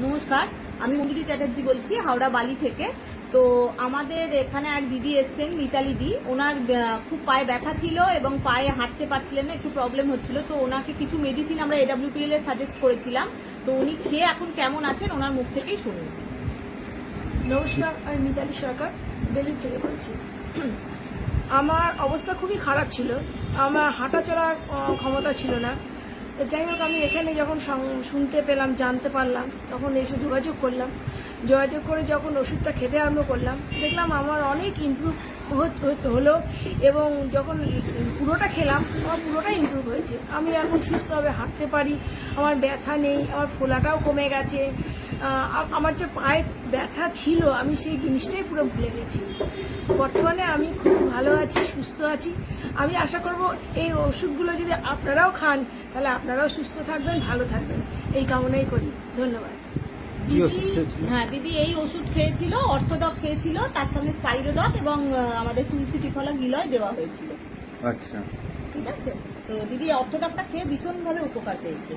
নমস্কার, আমি মঞ্জুরি চ্যাটার্জি বলছি হাওড়া বালি থেকে। তো আমাদের এখানে এক দিদি এসছেন, মিতালি দি। ওনার খুব পায়ে ব্যথা ছিল এবং পায়ে হাঁটতে পারছিলেন না, একটু প্রবলেম হচ্ছিল। তো ওনাকে কিছু মেডিসিন আমরা AWPL এর সাজেস্ট করেছিলাম। তো উনি খেয়ে এখন কেমন আছেন ওনার মুখ থেকেই শুনুন। নমস্কার, আমি মিতালি সরকার বেলুর থেকে বলছি। আমার অবস্থা খুবই খারাপ ছিল, আমার হাঁটা চলার ক্ষমতা ছিল না। যাই হোক, আমি এখানে যখন শুনতে পেলাম, জানতে পারলাম, তখন এসে যোগাযোগ করলাম। যোগাযোগ করে যখন ওষুধটা খেতে আরম্ভ করলাম, দেখলাম আমার অনেক ইমপ্রুভ হলো এবং যখন পুরোটা খেলাম আমার পুরোটাই ইমপ্রুভ হয়েছে। আমি এখন সুস্থভাবে হাঁটতে পারি, আমার ব্যথা নেই, আমার ফোলাটাও কমে গেছে। আমার যে পায়ে ব্যথা ছিল আমি সেই জিনিসটাই পুরো ভুলে গেছি। বর্তমানে আমি খুব ভালো আছি, সুস্থ আছি। আমি আশা করব এই ওষুধগুলো যদি আপনারাও খান তাহলে আপনারাও সুস্থ থাকবেন, ভালো থাকবেন, এই কামনাই করি। ধন্যবাদ। দিদি এই ওষুধ খেয়েছিল, অর্থোডক খেয়েছিল, তার সঙ্গে স্পাইরোডক এবং আমাদের তুলসী ত্রিফলা গিলয় দেওয়া হয়েছিল। আচ্ছা, ঠিক আছে। তো দিদি অর্থোডকটা খেয়ে ভীষণভাবে উপকার পেয়েছে।